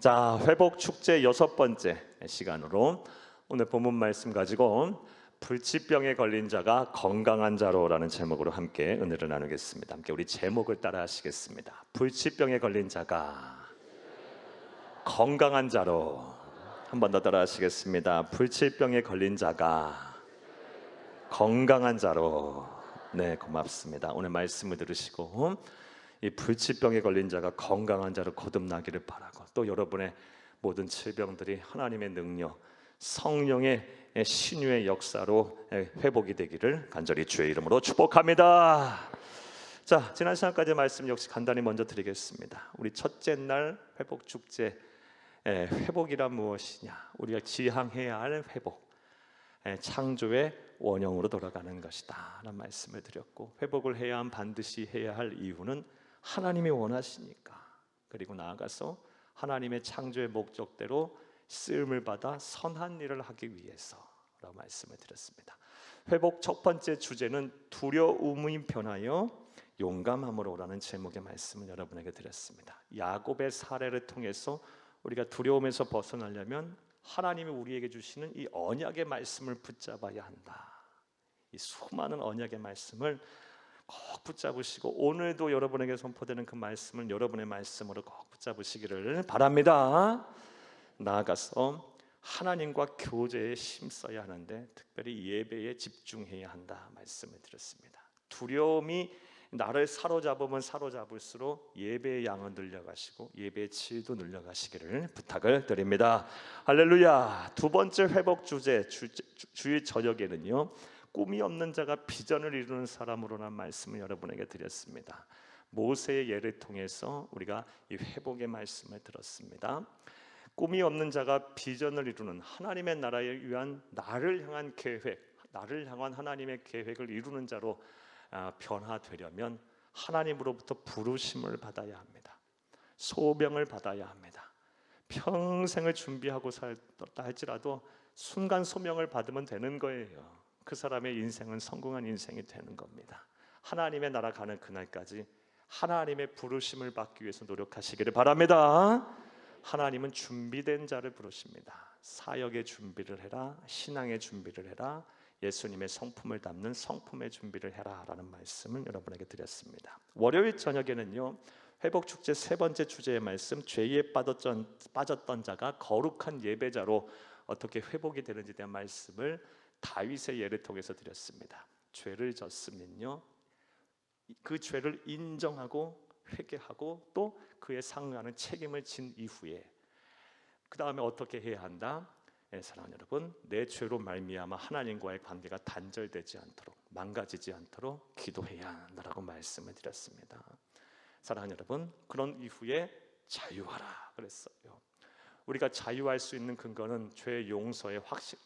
자, 회복 축제 6번째 시간으로 오늘 본문 말씀 가지고 불치병에 걸린 자가 건강한 자로라는 제목으로 함께 은혜를 나누겠습니다. 함께 우리 제목을 따라 하시겠습니다. 불치병에 걸린 자가 건강한 자로. 한 번 더 따라 하시겠습니다. 불치병에 걸린 자가 건강한 자로. 네, 고맙습니다. 오늘 말씀을 들으시고 이 불치병에 걸린 자가 건강한 자로 거듭나기를 바라고, 또 여러분의 모든 질병들이 하나님의 능력, 성령의 신유의 역사로 회복이 되기를 간절히 주의 이름으로 축복합니다. 자, 지난 시간까지 말씀 역시 간단히 먼저 드리겠습니다. 우리 첫째 날 회복 축제, 회복이란 무엇이냐? 우리가 지향해야 할 회복, 창조의 원형으로 돌아가는 것이다 라는 말씀을 드렸고, 회복을 반드시 해야 할 이유는 하나님이 원하시니까, 그리고 나아가서 하나님의 창조의 목적대로 쓰임을 받아 선한 일을 하기 위해서라고 말씀을 드렸습니다. 회복 첫 번째 주제는 두려움이 변하여 용감함으로라는 제목의 말씀을 여러분에게 드렸습니다. 야곱의 사례를 통해서 우리가 두려움에서 벗어나려면 하나님이 우리에게 주시는 이 언약의 말씀을 붙잡아야 한다. 이 수많은 언약의 말씀을 꼭 붙잡으시고, 오늘도 여러분에게 선포되는 그 말씀을 여러분의 말씀으로 꼭 붙잡으시기를 바랍니다. 나아가서 하나님과 교제에 힘써야 하는데, 특별히 예배에 집중해야 한다 말씀을 드렸습니다. 두려움이 나를 사로잡으면 사로잡을수록 예배의 양은 늘려가시고 예배의 질도 늘려가시기를 부탁을 드립니다. 할렐루야. 두 번째 회복 주제, 주일 저녁에는요, 꿈이 없는 자가 비전을 이루는 사람으로라는 말씀을 여러분에게 드렸습니다. 모세의 예를 통해서 우리가 이 회복의 말씀을 들었습니다. 꿈이 없는 자가 비전을 이루는, 하나님의 나라에 위한 나를 향한 계획, 나를 향한 하나님의 계획을 이루는 자로 변화되려면 하나님으로부터 부르심을 받아야 합니다. 소명을 받아야 합니다. 평생을 준비하고 살다 할지라도 순간 소명을 받으면 되는 거예요. 그 사람의 인생은 성공한 인생이 되는 겁니다. 하나님의 나라 가는 그날까지 하나님의 부르심을 받기 위해서 노력하시기를 바랍니다. 하나님은 준비된 자를 부르십니다. 사역의 준비를 해라, 신앙의 준비를 해라, 예수님의 성품을 담는 성품의 준비를 해라 라는 말씀을 여러분에게 드렸습니다. 월요일 저녁에는요, 회복축제 세 번째 주제의 말씀, 죄에 빠졌던 자가 거룩한 예배자로 어떻게 회복이 되는지에 대한 말씀을 다윗의 예를 통해서 드렸습니다. 죄를 졌으면요, 그 죄를 인정하고 회개하고 또 그에 상응하는 책임을 진 이후에 그 다음에 어떻게 해야 한다? 사랑하는 여러분, 내 죄로 말미암아 하나님과의 관계가 단절되지 않도록, 망가지지 않도록 기도해야 한다라고 말씀을 드렸습니다. 사랑하는 여러분, 그런 이후에 자유하라 그랬어요. 우리가 자유할 수 있는 근거는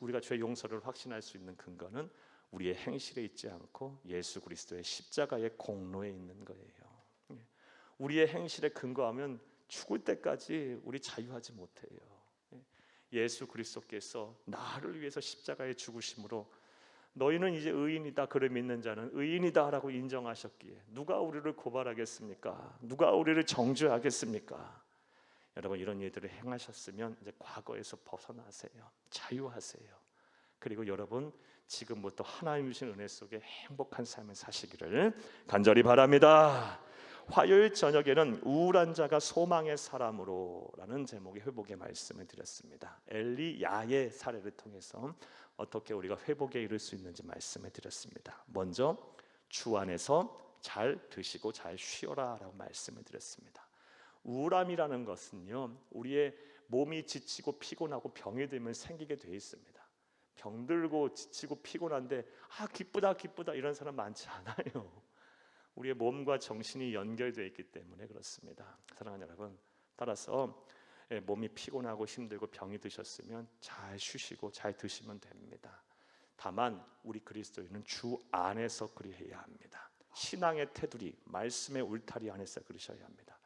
우리가 죄 용서를 확신할 수 있는 근거는 우리의 행실에 있지 않고 예수 그리스도의 십자가의 공로에 있는 거예요. 우리의 행실에 근거하면 죽을 때까지 우리 자유하지 못해요. 예수 그리스도께서 나를 위해서 십자가에 죽으심으로 너희는 이제 의인이다, 그를 믿는 자는 의인이다 라고 인정하셨기에 누가 우리를 고발하겠습니까? 누가 우리를 정죄하겠습니까? 여러분, 이런 일들을 행하셨으면 이제 과거에서 벗어나세요. 자유하세요. 그리고 여러분, 지금부터 하나님 주신 은혜 속에 행복한 삶을 사시기를 간절히 바랍니다. 화요일 저녁에는 우울한 자가 소망의 사람으로 라는 제목의 회복의 말씀을 드렸습니다. 엘리야의 사례를 통해서 어떻게 우리가 회복에 이를 수 있는지 말씀을 드렸습니다. 먼저 주 안에서 잘 드시고 잘 쉬어라 라고 말씀을 드렸습니다. 우울함이라는 것은요, 우리의 몸이 지치고 피곤하고 병이 들면 생기게 돼 있습니다. 병들고 지치고 피곤한데 기쁘다 이런 사람 많지 않아요. 우리의 몸과 정신이 연결되어 있기 때문에 그렇습니다. 사랑하는 여러분, 따라서 몸이 피곤하고 힘들고 병이 드셨으면 잘 쉬시고 잘 드시면 됩니다. 다만 우리 그리스도인은 주 안에서 그리해야 합니다. 신앙의 테두리, 말씀의 울타리 안에서 그러셔야 합니다.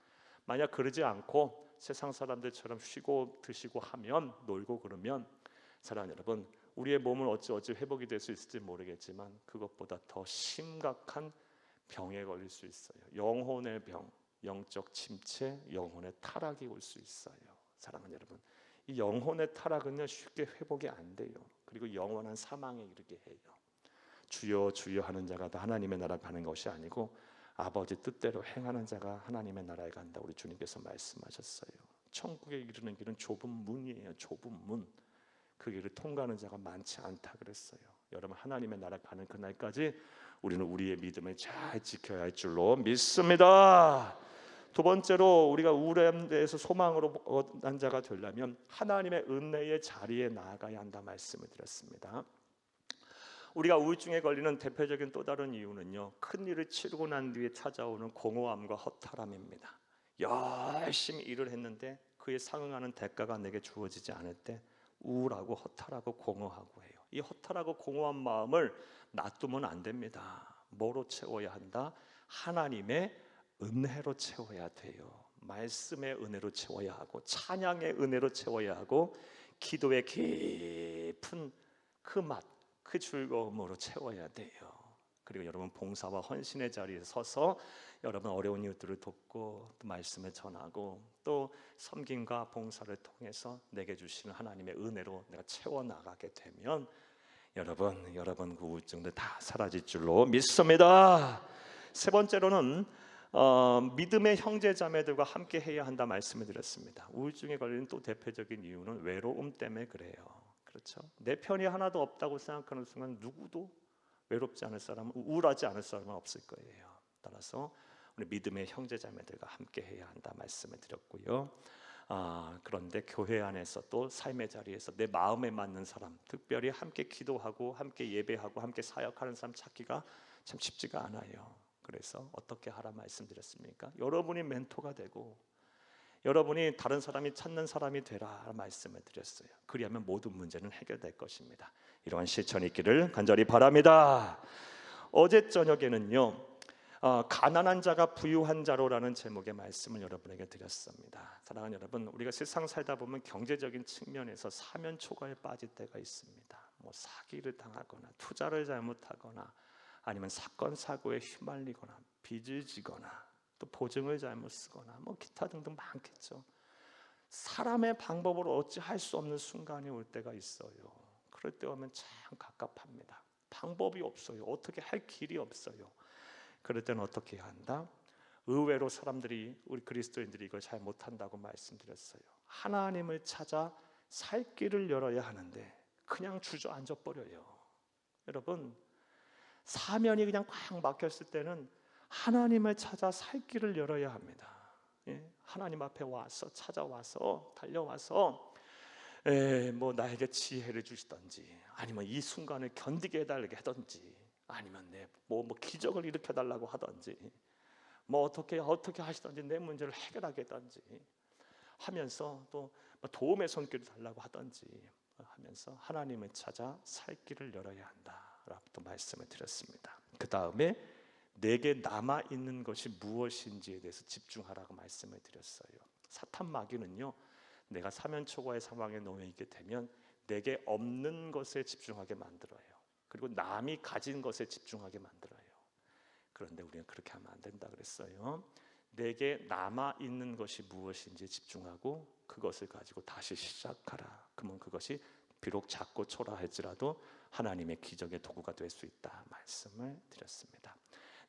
만약 그러지 않고 세상 사람들처럼 쉬고 드시고 하면, 놀고 그러면, 사랑하는 여러분, 우리의 몸은 어찌 회복이 될 수 있을지 모르겠지만 그것보다 더 심각한 병에 걸릴 수 있어요. 영혼의 병, 영적 침체, 영혼의 타락이 올 수 있어요. 사랑하는 여러분, 이 영혼의 타락은요 쉽게 회복이 안 돼요. 그리고 영원한 사망에 이르게 해요. 주여 주여 하는 자가 다 하나님의 나라 가는 것이 아니고 아버지 뜻대로 행하는 자가 하나님의 나라에 간다. 우리 주님께서 말씀하셨어요. 천국에 이르는 길은 좁은 문이에요. 좁은 문. 그 길을 통과하는 자가 많지 않다 그랬어요. 여러분, 하나님의 나라 가는 그날까지 우리는 우리의 믿음을 잘 지켜야 할 줄로 믿습니다. 두 번째로, 우리가 우울함에 대해서 소망으로 얻은 자가 되려면 하나님의 은혜의 자리에 나아가야 한다 말씀을 드렸습니다. 우리가 우울증에 걸리는 대표적인 또 다른 이유는요, 큰 일을 치르고 난 뒤에 찾아오는 공허함과 허탈함입니다. 열심히 일을 했는데 그에 상응하는 대가가 내게 주어지지 않을 때 우울하고 허탈하고 공허하고 해요. 이 허탈하고 공허한 마음을 놔두면 안 됩니다. 뭐로 채워야 한다? 하나님의 은혜로 채워야 돼요. 말씀의 은혜로 채워야 하고, 찬양의 은혜로 채워야 하고, 기도의 깊은 그 맛, 그 즐거움으로 채워야 돼요. 그리고 여러분, 봉사와 헌신의 자리에 서서 여러분 어려운 이웃들을 돕고 또 말씀을 전하고 또 섬김과 봉사를 통해서 내게 주시는 하나님의 은혜로 내가 채워나가게 되면 여러분 그 우울증들 다 사라질 줄로 믿습니다. 세 번째로는 믿음의 형제자매들과 함께 해야 한다 말씀을 드렸습니다. 우울증에 걸리는 또 대표적인 이유는 외로움 때문에 그래요. 그렇죠? 내 편이 하나도 없다고 생각하는 순간 누구도 외롭지 않을 사람은, 우울하지 않을 사람은 없을 거예요. 따라서 우리 믿음의 형제자매들과 함께 해야 한다 말씀을 드렸고요. 그런데 교회 안에서 또 삶의 자리에서 내 마음에 맞는 사람, 특별히 함께 기도하고 함께 예배하고 함께 사역하는 사람 찾기가 참 쉽지가 않아요. 그래서 어떻게 하라 말씀드렸습니까? 여러분이 멘토가 되고 여러분이 다른 사람이 찾는 사람이 되라 말씀을 드렸어요. 그리하면 모든 문제는 해결될 것입니다. 이러한 실천이 있기를 간절히 바랍니다. 어제 저녁에는요, 가난한 자가 부유한 자로라는 제목의 말씀을 여러분에게 드렸습니다. 사랑하는 여러분, 우리가 세상 살다 보면 경제적인 측면에서 사면초가에 빠질 때가 있습니다. 뭐 사기를 당하거나 투자를 잘못하거나 아니면 사건 사고에 휘말리거나 빚을 지거나 또 보증을 잘못 쓰거나 뭐 기타 등등 많겠죠. 사람의 방법으로 어찌할 수 없는 순간이 올 때가 있어요. 그럴 때 오면 참 갑갑합니다. 방법이 없어요. 어떻게 할 길이 없어요. 그럴 때는 어떻게 해야 한다? 의외로 사람들이, 우리 그리스도인들이 이걸 잘 못한다고 말씀드렸어요. 하나님을 찾아 살 길을 열어야 하는데 그냥 주저앉아 버려요. 여러분, 사면이 그냥 꽉 막혔을 때는 하나님을 찾아 살 길을 열어야 합니다. 하나님 앞에 와서, 찾아와서, 달려와서 뭐 나에게 지혜를 주시든지 아니면 이 순간을 견디게 해달라고 하든지 아니면 뭐 기적을 일으켜 달라고 하든지 뭐 어떻게 하시든지 내 문제를 해결하게 하든지 하면서 또 도움의 손길을 달라고 하든지 하면서 하나님을 찾아 살 길을 열어야 한다라고 또 말씀을 드렸습니다. 그 다음에 내게 남아있는 것이 무엇인지에 대해서 집중하라고 말씀을 드렸어요. 사탄 마귀는요, 내가 사면초가의 상황에 놓여 있게 되면 내게 없는 것에 집중하게 만들어요. 그리고 남이 가진 것에 집중하게 만들어요. 그런데 우리는 그렇게 하면 안 된다 그랬어요. 내게 남아있는 것이 무엇인지 집중하고 그것을 가지고 다시 시작하라. 그러면 그것이 비록 작고 초라할지라도 하나님의 기적의 도구가 될 수 있다 말씀을 드렸습니다.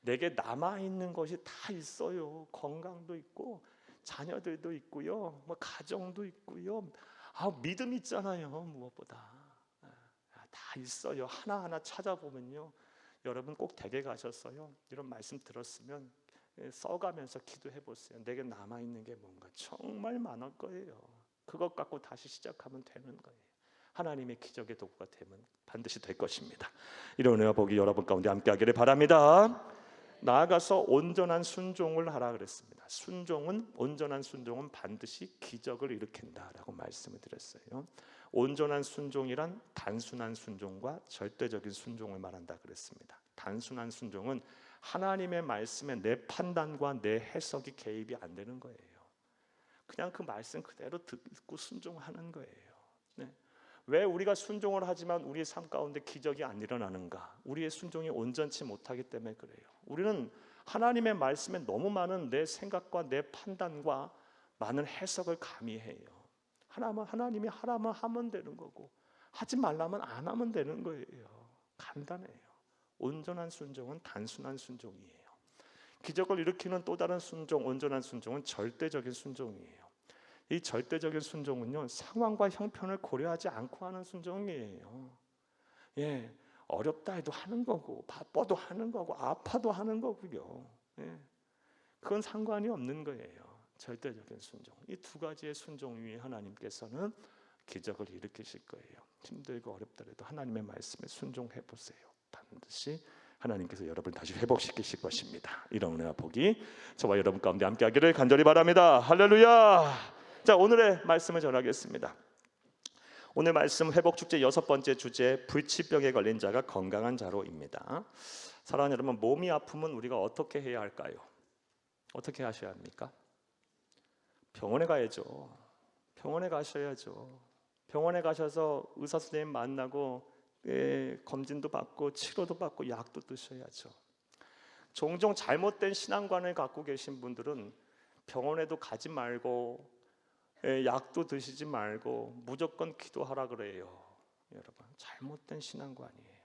내게 남아있는 것이 다 있어요. 건강도 있고 자녀들도 있고요, 뭐 가정도 있고요, 믿음 있잖아요. 무엇보다 다 있어요. 하나하나 찾아보면요, 여러분 꼭 댁에 가셨어요, 이런 말씀 들었으면 써가면서 기도해 보세요. 내게 남아있는 게 뭔가 정말 많을 거예요. 그것 갖고 다시 시작하면 되는 거예요. 하나님의 기적의 도구가 되면 반드시 될 것입니다. 이런 은혜와 복이 여러분 가운데 함께하기를 바랍니다. 나아가서 온전한 순종을 하라 그랬습니다. 온전한 순종은 반드시 기적을 일으킨다라고 말씀을 드렸어요. 온전한 순종이란 단순한 순종과 절대적인 순종을 말한다 그랬습니다. 단순한 순종은 하나님의 말씀에 내 판단과 내 해석이 개입이 안 되는 거예요. 그냥 그 말씀 그대로 듣고 순종하는 거예요. 왜 우리가 순종을 하지만 우리의 삶 가운데 기적이 안 일어나는가? 우리의 순종이 온전치 못하기 때문에 그래요. 우리는 하나님의 말씀에 너무 많은 내 생각과 내 판단과 많은 해석을 가미해요. 하나님이 하라면 하면 되는 거고 하지 말라면 안 하면 되는 거예요. 간단해요. 온전한 순종은 단순한 순종이에요. 기적을 일으키는 또 다른 순종, 온전한 순종은 절대적인 순종이에요. 이 절대적인 순종은요, 상황과 형편을 고려하지 않고 하는 순종이에요. 예, 어렵다 해도 하는 거고, 바빠도 하는 거고, 아파도 하는 거고요. 예, 그건 상관이 없는 거예요. 절대적인 순종. 이 두 가지의 순종 위에 하나님께서는 기적을 일으키실 거예요. 힘들고 어렵더라도 하나님의 말씀에 순종해 보세요. 반드시 하나님께서 여러분을 다시 회복시키실 것입니다. 이런 은혜와 복이 저와 여러분 가운데 함께하기를 간절히 바랍니다. 할렐루야. 자, 오늘의 말씀을 전하겠습니다. 오늘 말씀 회복축제 6번째 주제, 불치병에 걸린 자가 건강한 자로입니다. 사랑하는 여러분, 몸이 아프면 우리가 어떻게 해야 할까요? 어떻게 하셔야 합니까? 병원에 가야죠. 병원에 가셔야죠. 병원에 가셔서 의사 선생님 만나고 검진도 받고 치료도 받고 약도 드셔야죠. 종종 잘못된 신앙관을 갖고 계신 분들은 병원에도 가지 말고 약도 드시지 말고 무조건 기도하라 그래요. 여러분, 잘못된 신앙관이에요.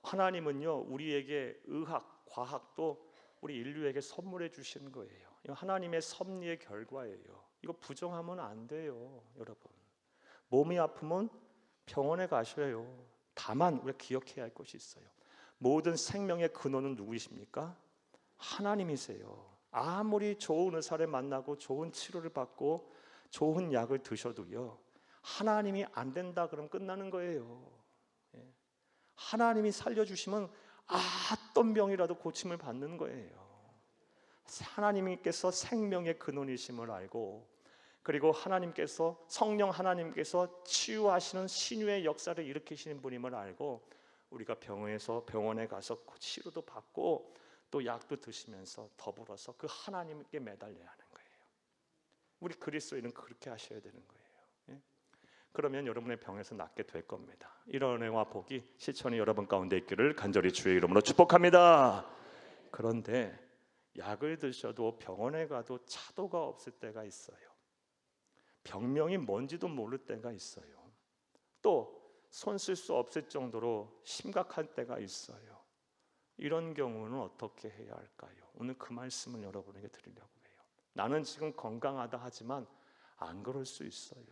하나님은요, 우리에게 의학, 과학도 우리 인류에게 선물해 주신 거예요. 이거 하나님의 섭리의 결과예요. 이거 부정하면 안 돼요, 여러분. 몸이 아프면 병원에 가셔요. 다만 우리가 기억해야 할 것이 있어요. 모든 생명의 근원은 누구이십니까? 하나님이세요. 아무리 좋은 의사를 만나고 좋은 치료를 받고 좋은 약을 드셔도요, 하나님이 안 된다 그러면 끝나는 거예요. 하나님이 살려주시면 어떤 병이라도 고침을 받는 거예요. 하나님께서 생명의 근원이심을 알고, 그리고 하나님께서, 성령 하나님께서 치유하시는 신유의 역사를 일으키시는 분임을 알고 우리가 병원에 가서 치료도 받고 또 약도 드시면서 더불어서 그 하나님께 매달려야 하는 거예요. 우리 그리스도인은 그렇게 하셔야 되는 거예요. 그러면 여러분의 병에서 낫게 될 겁니다. 이런 은혜와 복이 실천이 여러분 가운데 있기를 간절히 주의 이름으로 축복합니다. 그런데 약을 드셔도 병원에 가도 차도가 없을 때가 있어요. 병명이 뭔지도 모를 때가 있어요. 또 손 쓸 수 없을 정도로 심각한 때가 있어요. 이런 경우는 어떻게 해야 할까요? 오늘 그 말씀을 여러분에게 드리려고 해요. 나는 지금 건강하다 하지만 안 그럴 수 있어요.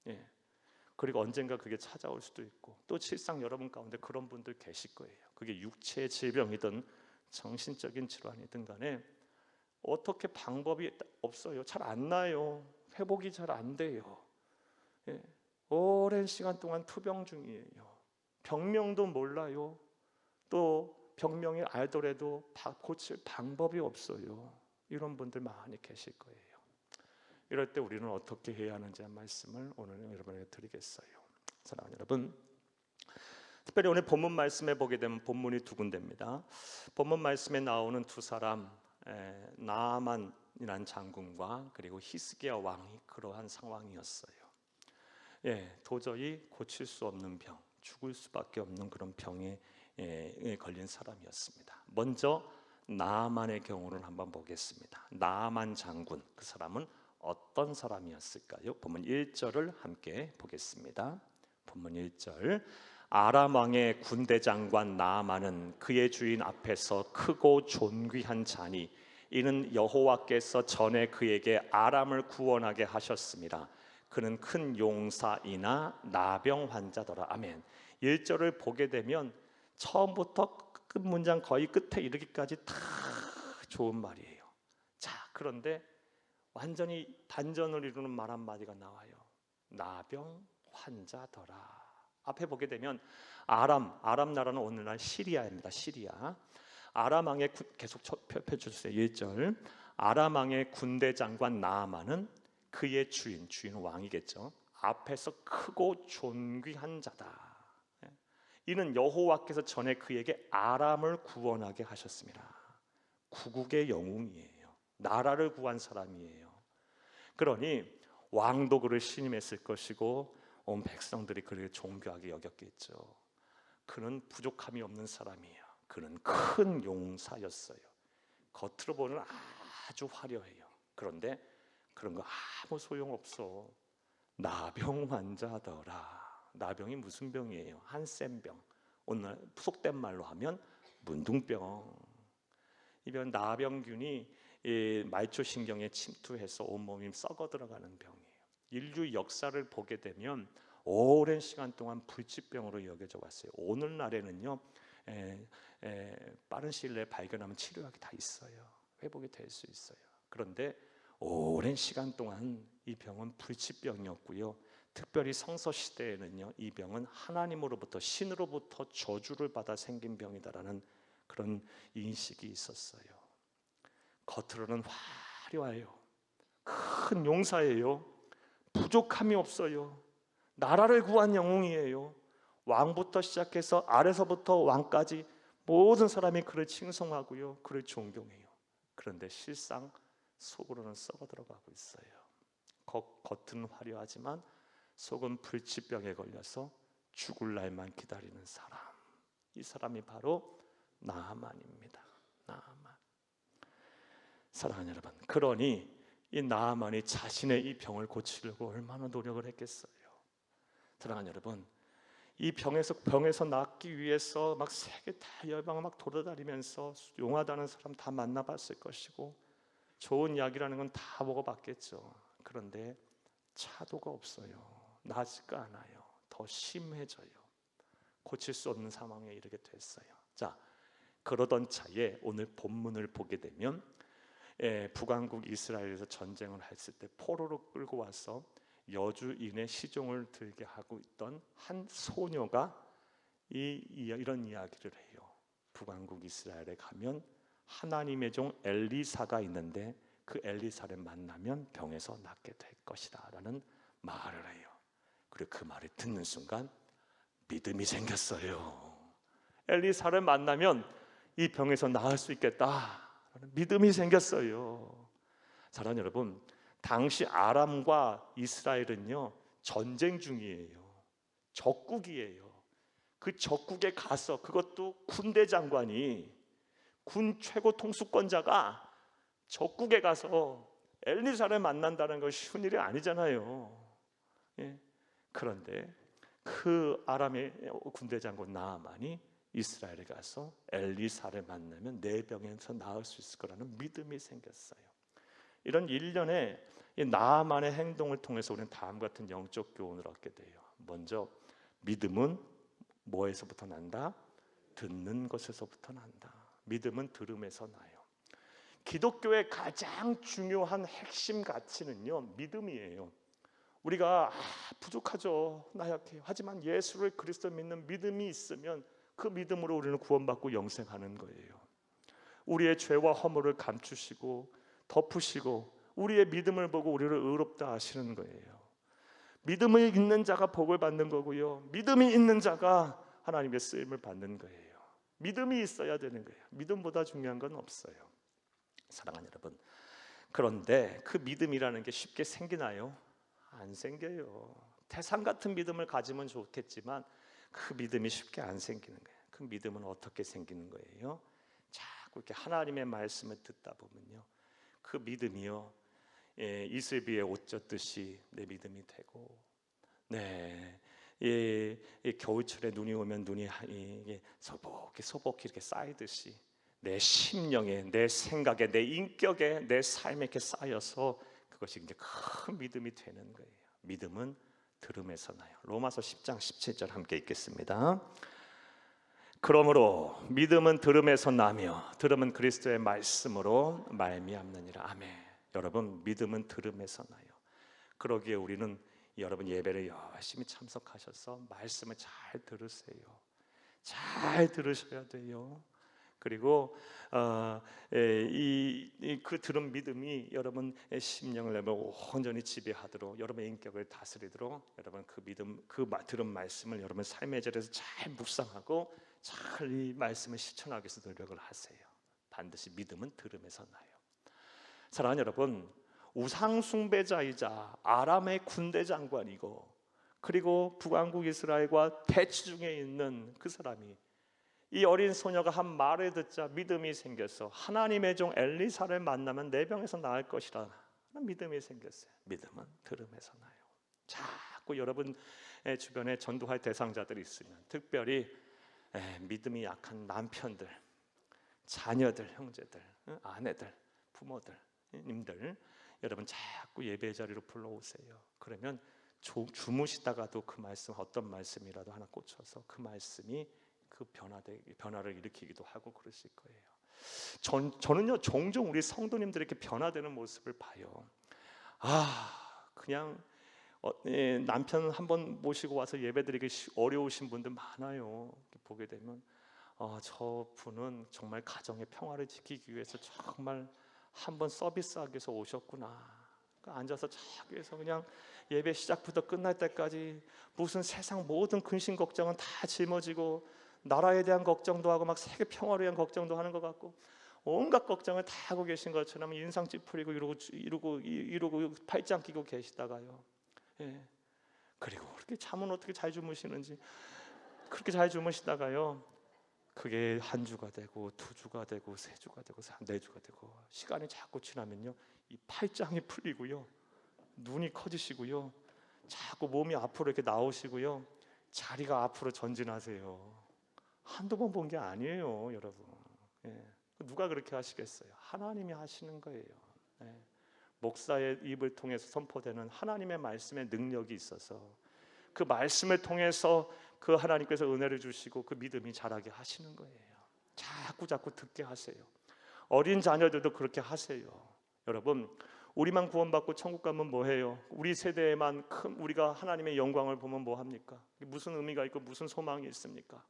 예. 그리고 언젠가 그게 찾아올 수도 있고, 또 실상 여러분 가운데 그런 분들 계실 거예요. 그게 육체의 질병이든 정신적인 질환이든 간에 어떻게 방법이 없어요. 잘 안 나요. 회복이 잘 안 돼요. 예. 오랜 시간 동안 투병 중이에요. 병명도 몰라요. 또 병명이 알더라도 고칠 방법이 없어요. 이런 분들 많이 계실 거예요. 이럴 때 우리는 어떻게 해야 하는지 한 말씀을 오늘 여러분에게 드리겠어요. 사랑하는 여러분, 특별히 오늘 본문 말씀에 보게 되면 본문이 두 군데입니다. 본문 말씀에 나오는 두 사람, 나아만이라는 장군과 그리고 히스기야 왕이 그러한 상황이었어요. 도저히 고칠 수 없는 병, 죽을 수밖에 없는 그런 병에 걸린 사람이었습니다. 먼저 나아만의 경우를 한번 보겠습니다. 나아만 장군, 그 사람은 어떤 사람이었을까요? 본문 1절을 함께 보겠습니다. 본문 1절. 아람 왕의 군대장관 나아만은 그의 주인 앞에서 크고 존귀한 자니 이는 여호와께서 전에 그에게 아람을 구원하게 하셨습니다. 그는 큰 용사이나 나병 환자더라. 아멘. 1절을 보게 되면 처음부터 끝 문장 거의 끝에 이르기까지 다 좋은 말이에요. 자, 그런데 완전히 반전을 이루는 말 한마디가 나와요. 나병 환자더라. 앞에 보게 되면 아람 나라는 오늘날 시리아입니다. 시리아. 아람 왕의 계속 펼쳐주세요. 1절. 아람 왕의 군대 장관 나아만은 그의 주인 왕이겠죠. 앞에서 크고 존귀한 자다. 이는 여호와께서 전에 그에게 아람을 구원하게 하셨습니다. 구국의 영웅이에요. 나라를 구한 사람이에요. 그러니 왕도 그를 신임했을 것이고 온 백성들이 그를 존귀하게 여겼겠죠. 그는 부족함이 없는 사람이에요. 그는 큰 용사였어요. 겉으로 보는 아주 화려해요. 그런데 그런 거 아무 소용없어. 나병 환자더라. 나병이 무슨 병이에요? 한센병. 오늘 속된 말로 하면 문둥병. 이 병은 나병균이 이 말초신경에 침투해서 온몸이 썩어 들어가는 병이에요. 인류 역사를 보게 되면 오랜 시간 동안 불치병으로 여겨져 왔어요. 오늘날에는요, 빠른 시일 내에 발견하면 치료약이 다 있어요. 회복이 될 수 있어요. 그런데 오랜 시간 동안 이 병은 불치병이었고요. 특별히 성서 시대에는요, 이 병은 하나님으로부터, 신으로부터 저주를 받아 생긴 병이다라는 그런 인식이 있었어요. 겉으로는 화려해요. 큰 용사예요. 부족함이 없어요. 나라를 구한 영웅이에요. 왕부터 시작해서 아래서부터 왕까지 모든 사람이 그를 칭송하고요, 그를 존경해요. 그런데 실상 속으로는 썩어 들어가고 있어요. 겉은 화려하지만 속은 불치병에 걸려서 죽을 날만 기다리는 사람. 이 사람이 바로 나아만입니다. 나아만. 사랑하는 여러분, 그러니 이 나아만이 자신의 이 병을 고치려고 얼마나 노력을 했겠어요. 사랑하는 여러분, 이 병에서 낫기 위해서 막 세계 다 열방을 막 돌아다니면서 용하다는 사람 다 만나봤을 것이고 좋은 약이라는 건 다 먹어봤겠죠. 그런데 차도가 없어요. 나지가 않아요. 더 심해져요. 고칠 수 없는 상황에 이르게 됐어요. 자, 그러던 차에 오늘 본문을 보게 되면 북왕국 이스라엘에서 전쟁을 했을 때 포로로 끌고 와서 여주인의 시종을 들게 하고 있던 한 소녀가 이런 이야기를 해요. 북왕국 이스라엘에 가면 하나님의 종 엘리사가 있는데 그 엘리사를 만나면 병에서 낫게 될 것이다 라는 말을 해요. 그리고 그 말을 듣는 순간 믿음이 생겼어요. 엘리사를 만나면 이 병에서 나을 수 있겠다 라는 믿음이 생겼어요. 사랑하는 여러분, 당시 아람과 이스라엘은요, 전쟁 중이에요. 적국이에요. 그 적국에 가서, 그것도 군대 장관이, 군 최고 통수권자가 적국에 가서 엘리사를 만난다는 건 쉬운 일이 아니잖아요. 예. 그런데 그 아람의 군대 장군 나아만이 이스라엘에 가서 엘리사를 만나면 내 병에서 나을 수 있을 거라는 믿음이 생겼어요. 이런 일련의 나아만의 행동을 통해서 우리는 다음 같은 영적 교훈을 얻게 돼요. 먼저, 믿음은 뭐에서부터 난다? 듣는 것에서부터 난다. 믿음은 들음에서 나요. 기독교의 가장 중요한 핵심 가치는요, 믿음이에요. 우리가 부족하죠, 나약해요. 하지만 예수를 그리스도 믿는 믿음이 있으면 그 믿음으로 우리는 구원받고 영생하는 거예요. 우리의 죄와 허물을 감추시고 덮으시고 우리의 믿음을 보고 우리를 의롭다 하시는 거예요. 믿음이 있는 자가 복을 받는 거고요, 믿음이 있는 자가 하나님의 쓰임을 받는 거예요. 믿음이 있어야 되는 거예요. 믿음보다 중요한 건 없어요. 사랑하는 여러분, 그런데 그 믿음이라는 게 쉽게 생기나요? 안 생겨요. 태산 같은 믿음을 가지면 좋겠지만 그 믿음이 쉽게 안 생기는 거예요. 그 믿음은 어떻게 생기는 거예요? 자꾸 이렇게 하나님의 말씀을 듣다 보면요, 그 믿음이요, 이슬비에 옷 젖듯이 내 믿음이 되고, 겨울철에 눈이 오면 눈이 소복히 이렇게 쌓이듯이 내 심령에, 내 생각에, 내 인격에, 내 삶에 이렇게 쌓여서 그것이 이제 큰 믿음이 되는 거예요. 믿음은 들음에서 나요. 로마서 10장 17절 함께 읽겠습니다. 그러므로 믿음은 들음에서 나며 들음은 그리스도의 말씀으로 말미암느니라. 아멘. 여러분, 믿음은 들음에서 나요. 그러기에 우리는 여러분 예배를 열심히 참석하셔서 말씀을 잘 들으세요. 잘 들으셔야 돼요. 그리고 그 들은 믿음이 여러분 심령을 온전히 지배하도록, 여러분의 인격을 다스리도록, 여러분 그 믿음, 들은 말씀을 여러분 삶의 자리에서 잘 묵상하고 잘 이 말씀을 실천하기 위해서 노력을 하세요. 반드시 믿음은 들음에서 나요. 사랑하는 여러분, 우상 숭배자이자 아람의 군대 장관이고, 그리고 북왕국 이스라엘과 대치 중에 있는 그 사람이, 이 어린 소녀가 한 말을 듣자 믿음이 생겨서 하나님의 종 엘리사를 만나면 내 병에서 나을 것이라 믿음이 생겼어요. 믿음은 들음에서 나요. 자꾸 여러분 주변에 전도할 대상자들이 있으면, 특별히 믿음이 약한 남편들, 자녀들, 형제들, 아내들, 부모들, 님들, 여러분 자꾸 예배 자리로 불러오세요. 그러면 주무시다가도 그 말씀, 어떤 말씀이라도 하나 꽂혀서 그 말씀이 그 변화를 일으키기도 하고 그러실 거예요. 저는요 종종 우리 성도님들이 이렇게 변화되는 모습을 봐요. 그냥 남편 한번 모시고 와서 예배드리기 어려우신 분들 많아요. 보게 되면 저 분은 정말 가정의 평화를 지키기 위해서 정말 한번 서비스하기 위해서 오셨구나. 앉아서 자기에서 그냥 예배 시작부터 끝날 때까지 무슨 세상 모든 근심 걱정은 다 짊어지고, 나라에 대한 걱정도 하고 막 세계 평화를 위한 걱정도 하는 것 같고, 온갖 걱정을 다 하고 계신 것처럼 인상 찌푸리고 이러고 팔짱 끼고 계시다가요. 그리고 그렇게 잠은 어떻게 잘 주무시는지, 그렇게 잘 주무시다가요, 그게 한 주가 되고 두 주가 되고 세 주가 되고 네 주가 되고, 시간이 자꾸 지나면요 이 팔짱이 풀리고요, 눈이 커지시고요, 자꾸 몸이 앞으로 이렇게 나오시고요, 자리가 앞으로 전진하세요. 한두 번 본 게 아니에요, 여러분. 누가 그렇게 하시겠어요? 하나님이 하시는 거예요. 목사의 입을 통해서 선포되는 하나님의 말씀의 능력이 있어서, 그 말씀을 통해서 그 하나님께서 은혜를 주시고 그 믿음이 자라게 하시는 거예요. 자꾸 듣게 하세요. 어린 자녀들도 그렇게 하세요. 여러분, 우리만 구원받고 천국 가면 뭐해요? 우리 세대에만 우리가 하나님의 영광을 보면 뭐합니까? 무슨 의미가 있고 무슨 소망이 있습니까?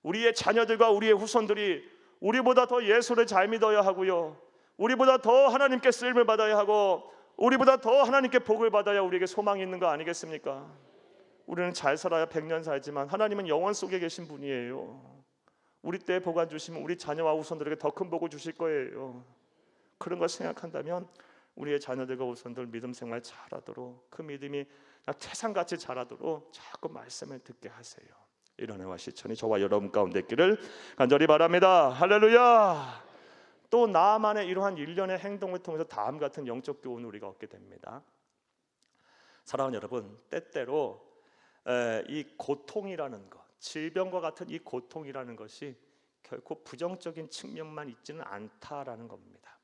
우리의 자녀들과 우리의 후손들이 우리보다 더 예수를 잘 믿어야 하고요, 우리보다 더 하나님께 쓰임을 받아야 하고, 우리보다 더 하나님께 복을 받아야 우리에게 소망이 있는 거 아니겠습니까? 우리는 잘 살아야 100년 살지만 하나님은 영원 속에 계신 분이에요. 우리 때에 복 안 주시면 우리 자녀와 후손들에게 더 큰 복을 주실 거예요. 그런 걸 생각한다면 우리의 자녀들과 후손들 믿음 생활 잘하도록, 그 믿음이 태산같이 자라도록 자꾸 말씀을 듣게 하세요. 이런 은혜와 실천이 저와 여러분 가운데 있기를 간절히 바랍니다. 할렐루야. 또 나만의 이러한 일련의 행동을 통해서 다음 같은 영적 교훈을 우리가 얻게 됩니다. 사랑하는 여러분, 때때로 이 고통이라는 것, 질병과 같은 이 고통이라는 것이 결코 부정적인 측면만 있지는 않다라는 겁니다.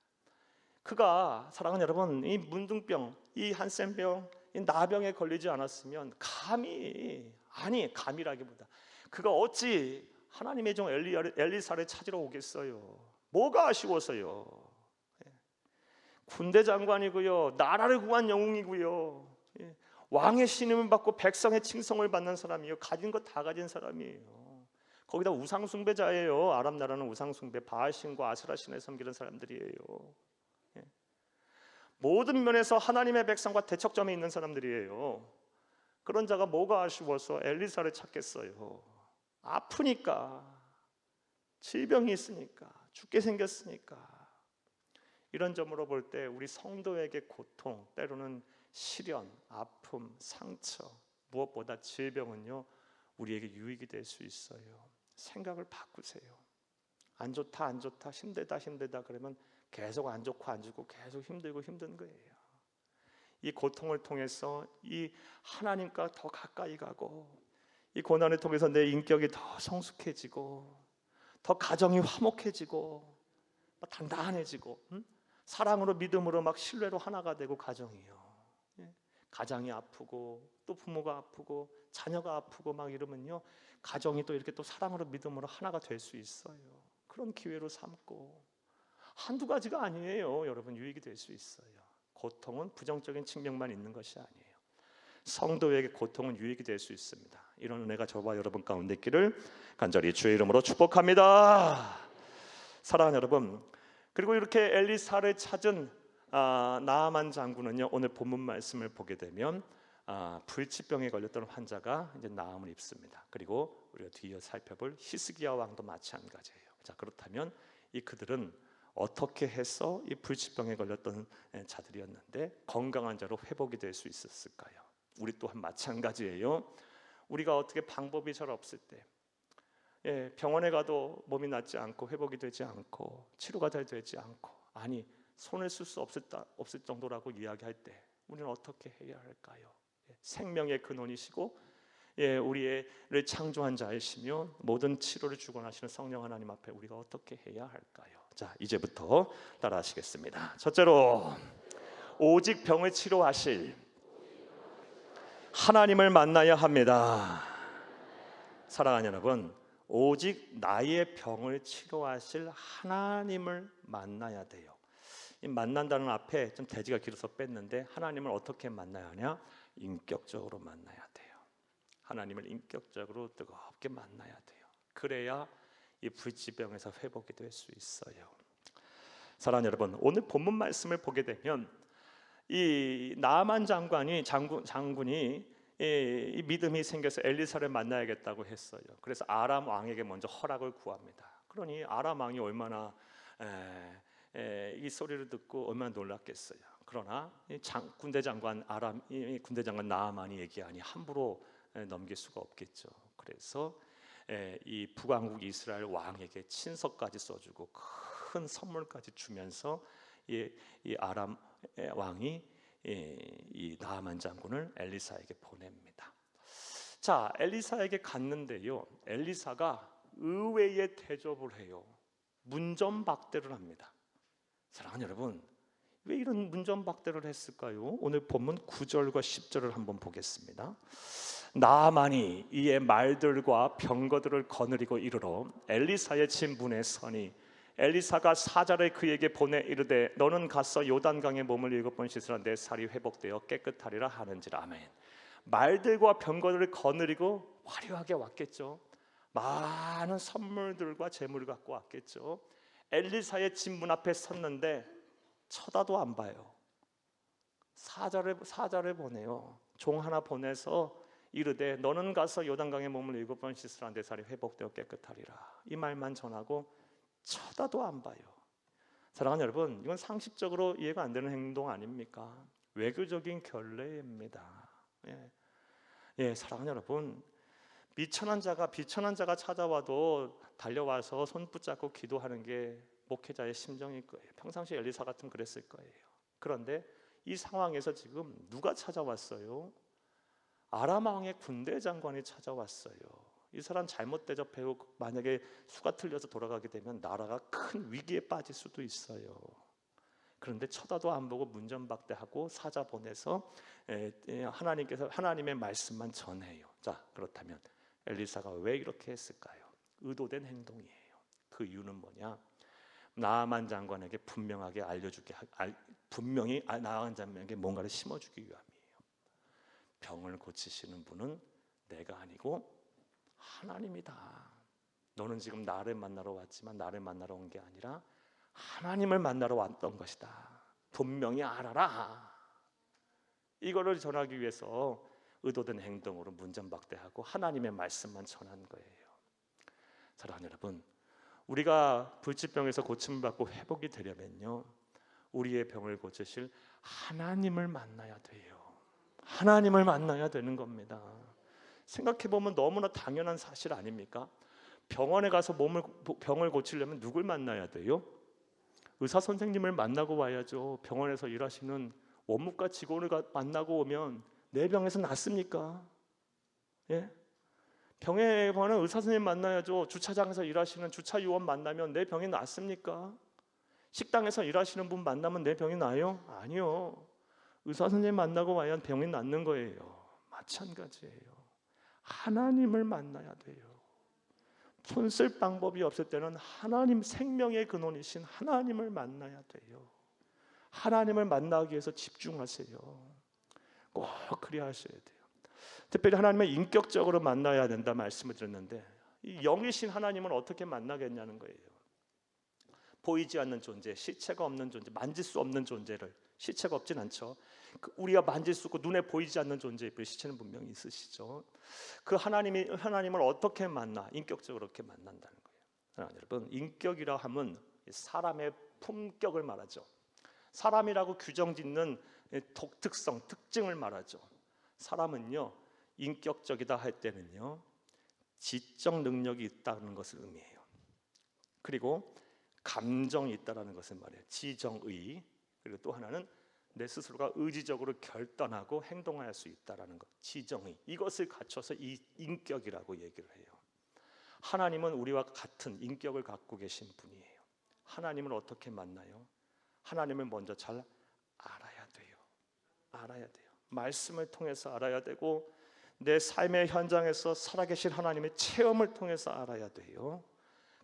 그가, 사랑하는 여러분, 이 문둥병, 이 한센병, 이 나병에 걸리지 않았으면 감이라기보다 그가 어찌 하나님의 종 엘리사를 찾으러 오겠어요? 뭐가 아쉬워서요? 군대 장관이고요, 나라를 구한 영웅이고요, 왕의 신임을 받고 백성의 칭송을 받는 사람이에요. 가진 것 다 가진 사람이에요. 거기다 우상 숭배자예요. 아람 나라는 우상 숭배, 바알신과 아세라 신을 섬기는 사람들이에요. 모든 면에서 하나님의 백성과 대척점에 있는 사람들이에요. 그런 자가 뭐가 아쉬워서 엘리사를 찾겠어요? 아프니까, 질병이 있으니까, 죽게 생겼으니까. 이런 점으로 볼 때 우리 성도에게 고통, 때로는 시련, 아픔, 상처, 무엇보다 질병은요 우리에게 유익이 될 수 있어요. 생각을 바꾸세요. 안 좋다, 힘들다 그러면 계속 안 좋고 안 좋고 계속 힘들고 힘든 거예요. 이 고통을 통해서 이 하나님과 더 가까이 가고, 이 고난을 통해서 내 인격이 더 성숙해지고, 더 가정이 화목해지고, 단단해지고, 사랑으로 믿음으로 막 신뢰로 하나가 되고, 가정이요. 가장이 아프고 또 부모가 아프고 자녀가 아프고 막 이러면요, 가정이 또 이렇게 또 사랑으로 믿음으로 하나가 될 수 있어요. 그런 기회로 삼고, 한두 가지가 아니에요. 여러분, 유익이 될 수 있어요. 고통은 부정적인 측면만 있는 것이 아니에요. 성도에게 고통은 유익이 될 수 있습니다. 이런 은혜가 저와 여러분 가운데 있기를 간절히 주의 이름으로 축복합니다. 사랑하는 여러분, 그리고 이렇게 엘리사를 찾은 나아만 장군은요, 오늘 본문 말씀을 보게 되면 불치병에 걸렸던 환자가 이제 나음을 입습니다. 그리고 우리가 뒤에 살펴볼 히스기야 왕도 마찬가지예요. 자, 그렇다면 그들은 어떻게 해서 이 불치병에 걸렸던 자들이었는데 건강한 자로 회복이 될 수 있었을까요? 우리 또한 마찬가지예요. 우리가 어떻게 방법이 잘 없을 때, 병원에 가도 몸이 낫지 않고 회복이 되지 않고 치료가 잘 되지 않고, 손을 쓸 수 없을 정도라고 이야기할 때 우리는 어떻게 해야 할까요? 생명의 근원이시고 우리를 창조한 자이시며 모든 치료를 주관하시는 성령 하나님 앞에 우리가 어떻게 해야 할까요? 자, 이제부터 따라하시겠습니다. 첫째로, 오직 병을 치료하실 하나님을 만나야 합니다. 사랑하는 여러분, 오직 나의 병을 치료하실 하나님을 만나야 돼요. 이 만난다는 앞에 좀 대지가 길어서 뺐는데, 하나님을 어떻게 만나야 하냐? 인격적으로 만나야 돼요. 하나님을 인격적으로 뜨겁게 만나야 돼요. 그래야 이 불치병에서 회복이 될 수 있어요. 사랑하는 여러분, 오늘 본문 말씀을 보게 되면 이 나아만 장군이 이 믿음이 생겨서 엘리사를 만나야겠다고 했어요. 그래서 아람 왕에게 먼저 허락을 구합니다. 그러니 아람 왕이 얼마나 이 소리를 듣고 얼마나 놀랐겠어요. 그러나 군대 장관 나아만이 얘기하니 함부로 넘길 수가 없겠죠. 그래서 이 북왕국 이스라엘 왕에게 친서까지 써주고 큰 선물까지 주면서 이 아람 왕이 이 나아만 장군을 엘리사에게 보냅니다. 자, 엘리사에게 갔는데요, 엘리사가 의외의 대접을 해요. 문전박대를 합니다. 사랑하는 여러분, 왜 이런 문전박대를 했을까요? 오늘 본문 9절과 10절을 한번 보겠습니다. 나아만이 이에 말들과 병거들을 거느리고 이르러 엘리사의 진문에 서니 엘리사가 사자를 그에게 보내 이르되 너는 가서 요단강에 몸을 7번 씻으라 내 살이 회복되어 깨끗하리라 하는지라. 아멘. 말들과 병거들을 거느리고 화려하게 왔겠죠. 많은 선물들과 재물을 갖고 왔겠죠. 엘리사의 진문 앞에 섰는데 쳐다도 안 봐요. 사자를 보내요. 종 하나 보내서 이르되 너는 가서 요단강에 몸을 7번 씻으라 내 살이 회복되어 깨끗하리라. 이 말만 전하고 쳐다도 안 봐요. 사랑하는 여러분, 이건 상식적으로 이해가 안 되는 행동 아닙니까? 외교적인 결례입니다. 사랑하는 여러분, 비천한 자가 찾아와도 달려와서 손 붙잡고 기도하는 게 목회자의 심정일 거예요. 평상시 엘리사 같으면 그랬을 거예요. 그런데 이 상황에서 지금 누가 찾아왔어요? 아람 왕의 군대 장관이 찾아왔어요. 이 사람 잘못 대접해고 만약에 수가 틀려서 돌아가게 되면 나라가 큰 위기에 빠질 수도 있어요. 그런데 쳐다도 안 보고 문전박대하고 사자 보내서 하나님의 말씀만 전해요. 자, 그렇다면 엘리사가 왜 이렇게 했을까요? 의도된 행동이에요. 그 이유는 뭐냐? 나아만 장관에게 분명히 나아만 장관에게 뭔가를 심어주기 위함이에요. 병을 고치시는 분은 내가 아니고 하나님이다. 너는 지금 나를 만나러 왔지만 나를 만나러 온 게 아니라 하나님을 만나러 왔던 것이다. 분명히 알아라. 이거를 전하기 위해서 의도된 행동으로 문전박대하고 하나님의 말씀만 전한 거예요. 사랑하는 여러분, 우리가 불치병에서 고침을 받고 회복이 되려면요, 우리의 병을 고치실 하나님을 만나야 돼요. 하나님을 만나야 되는 겁니다. 생각해보면 너무나 당연한 사실 아닙니까? 병원에 가서 병을 고치려면 누굴 만나야 돼요? 의사 선생님을 만나고 와야죠. 병원에서 일하시는 원무과 직원을 만나고 오면 내 병에서 낫습니까? 병에 관한 의사 선생님 만나야죠. 주차장에서 일하시는 주차 요원 만나면 내 병이 낫습니까? 식당에서 일하시는 분 만나면 내 병이 나요? 아니요. 의사 선생님 만나고 와야 병이 낫는 거예요. 마찬가지예요. 하나님을 만나야 돼요. 손 쓸 방법이 없을 때는 하나님, 생명의 근원이신 하나님을 만나야 돼요. 하나님을 만나기 위해서 집중하세요. 꼭 그래야 하셔야 돼요. 특별히 하나님을 인격적으로 만나야 된다 말씀을 드렸는데, 이 영이신 하나님은 어떻게 만나겠냐는 거예요. 보이지 않는 존재, 시체가 없는 존재, 만질 수 없는 존재를, 시체가 없진 않죠. 우리가 만질 수 없고 눈에 보이지 않는 존재의 시체는 분명히 있으시죠. 그 하나님을 어떻게 만나? 인격적으로 이렇게 만난다는 거예요. 여러분, 인격이라 하면 사람의 품격을 말하죠. 사람이라고 규정짓는 독특성, 특징을 말하죠. 사람은요, 인격적이다 할 때는요, 지적 능력이 있다는 것을 의미해요. 그리고 감정이 있다는 것을 말해요. 지정의. 그리고 또 하나는 내 스스로가 의지적으로 결단하고 행동할 수 있다라는 것, 지정의, 이것을 갖춰서 이 인격이라고 얘기를 해요. 하나님은 우리와 같은 인격을 갖고 계신 분이에요. 하나님을 어떻게 만나요? 하나님을 먼저 잘 알아야 돼요. 알아야 돼요. 말씀을 통해서 알아야 되고, 내 삶의 현장에서 살아계신 하나님의 체험을 통해서 알아야 돼요.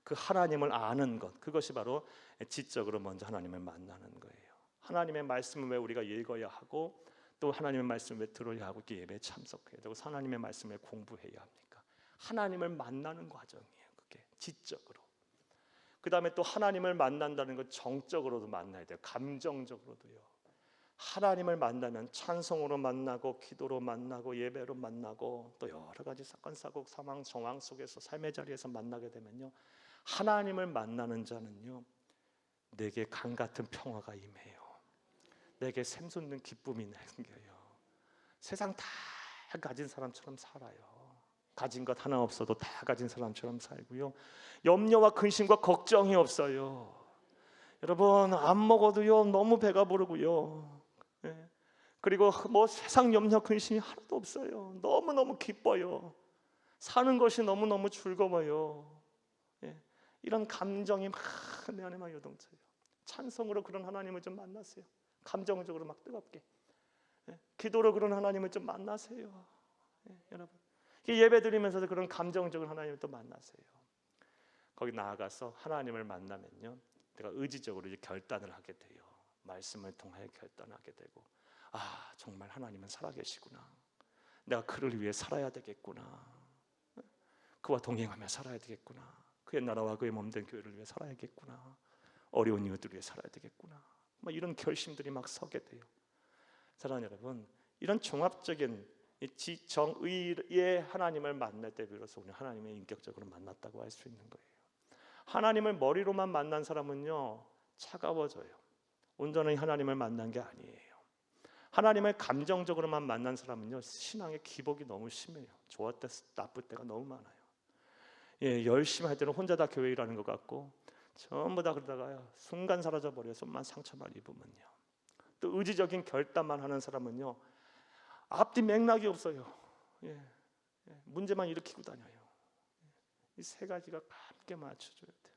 그 하나님을 아는 것, 그것이 바로 지적으로 먼저 하나님을 만나는 거예요. 하나님의 말씀을 왜 우리가 읽어야 하고, 또 하나님의 말씀을 왜 들어야 하고, 이렇게 예배에 참석해야 되고, 하나님의 말씀을 공부해야 합니까? 하나님을 만나는 과정이에요. 그게 지적으로. 그 다음에 또 하나님을 만난다는 건 정적으로도 만나야 돼요. 감정적으로도요. 하나님을 만나면 찬송으로 만나고, 기도로 만나고, 예배로 만나고, 또 여러 가지 사건 사고 상황 정황 속에서 삶의 자리에서 만나게 되면요, 하나님을 만나는 자는요, 내게 강 같은 평화가 임해요. 내게 샘솟는 기쁨이 생겨요. 세상 다 가진 사람처럼 살아요. 가진 것 하나 없어도 다 가진 사람처럼 살고요, 염려와 근심과 걱정이 없어요. 여러분, 안 먹어도요 너무 배가 부르고요, 예. 그리고 뭐 세상 염려 근심이 하나도 없어요. 너무너무 기뻐요. 사는 것이 너무너무 즐거워요. 예. 이런 감정이 막 내 안에 막 요동쳐요. 찬송으로 그런 하나님을 좀 만나세요. 감정적으로 막 뜨겁게, 예. 기도로 그런 하나님을 좀 만나세요. 예, 여러분, 예배 드리면서도 그런 감정적인 하나님을 또 만나세요. 거기 나아가서 하나님을 만나면요, 내가 의지적으로 이제 결단을 하게 돼요. 말씀을 통하여 결단하게 되고, 아, 정말 하나님은 살아계시구나. 내가 그를 위해 살아야 되겠구나. 그와 동행하며 살아야 되겠구나. 그의 나라와 그의 몸된 교회를 위해 살아야겠구나. 어려운 이웃들을 위해 살아야 되겠구나. 이런 결심들이 막 서게 돼요. 사랑하는 여러분, 이런 종합적인 지정의의 하나님을 만날 때 비로소 우리는 하나님을 인격적으로 만났다고 할 수 있는 거예요. 하나님을 머리로만 만난 사람은요, 차가워져요. 온전히 하나님을 만난 게 아니에요. 하나님을 감정적으로만 만난 사람은요, 신앙의 기복이 너무 심해요. 좋을 때 나쁠 때가 너무 많아요. 예, 열심히 할 때는 혼자 다 교회 일하는 것 같고, 전부 다 그러다가요 순간 사라져버려요. 손만 상처만 입으면요. 또 의지적인 결단만 하는 사람은요, 앞뒤 맥락이 없어요. 예, 문제만 일으키고 다녀요. 이 세 가지가 함께 맞춰줘야 돼요.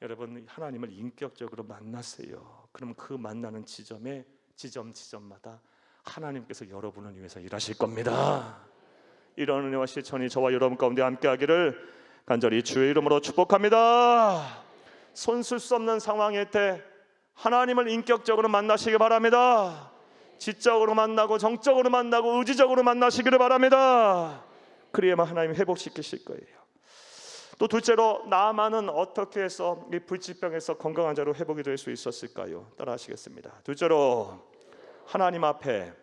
여러분, 하나님을 인격적으로 만나세요. 그럼 그 만나는 지점마다 하나님께서 여러분을 위해서 일하실 겁니다. 이런 은혜와 실천이 저와 여러분 가운데 함께하기를 간절히 주의 이름으로 축복합니다. 손쓸 수 없는 상황일 때 하나님을 인격적으로 만나시기 바랍니다. 지적으로 만나고, 정적으로 만나고, 의지적으로 만나시기를 바랍니다. 그래야만 하나님이 회복시키실 거예요. 또 둘째로, 나아만은 어떻게 해서 이 불치병에서 건강한 자로 회복이 될 수 있었을까요? 따라 하시겠습니다. 둘째로, 하나님 앞에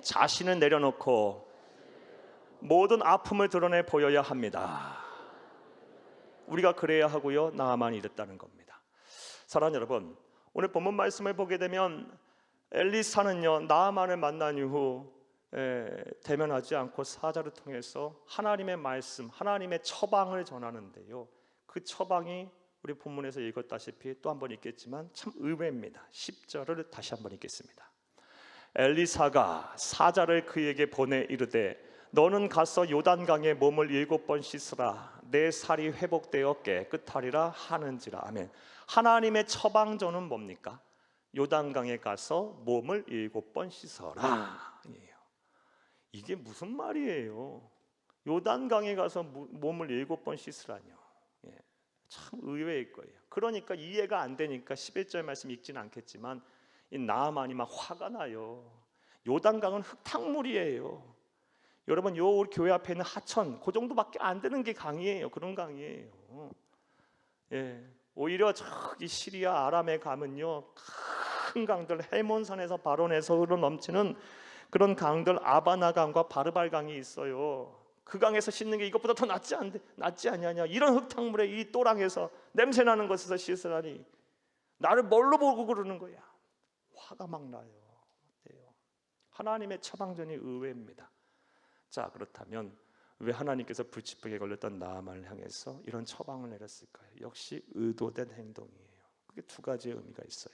자신을 내려놓고 모든 아픔을 드러내 보여야 합니다. 우리가 그래야 하고요, 나아만이 이랬다는 겁니다. 사랑하는 여러분, 오늘 본문 말씀을 보게 되면 엘리사는요, 나아만을 만난 이후 대면하지 않고 사자를 통해서 하나님의 말씀, 하나님의 처방을 전하는데요, 그 처방이 우리 본문에서 읽었다시피 또 한 번 읽겠지만 참 의외입니다. 10절을 다시 한번 읽겠습니다. 엘리사가 사자를 그에게 보내 이르되, 너는 가서 요단강에 몸을 7번 씻으라. 내 살이 회복되어 깨끗하리라 하는지라. 아멘. 하나님의 처방전은 뭡니까? 요단강에 가서 몸을 7번 씻어라. 이게 무슨 말이에요? 요단강에 가서 몸을 7번 씻으라뇨. 참 의외일 거예요. 그러니까 이해가 안 되니까 11절 말씀 읽지는 않겠지만 이 나아만이 막 화가 나요. 요단강은 흙탕물이에요. 여러분, 요 우리 교회 앞에 있는 하천, 그 정도밖에 안 되는 게 강이에요. 그런 강이에요. 예, 오히려 저기 시리아 아람에 가면요, 큰 강들, 헤몬산에서 바론에서 흘러 넘치는 그런 강들, 아바나 강과 바르발 강이 있어요. 그 강에서 씻는 게 이것보다 더 낫지 않냐냐. 이런 흙탕물에 이 또랑에서 냄새나는 곳에서 씻으라니 나를 뭘로 보고 그러는 거야. 화가 막 나요. 하나님의 처방전이 의외입니다. 자, 그렇다면 왜 하나님께서 불치병에 걸렸던 나아만을 향해서 이런 처방을 내렸을까요? 역시 의도된 행동이에요. 그게 두 가지의 의미가 있어요.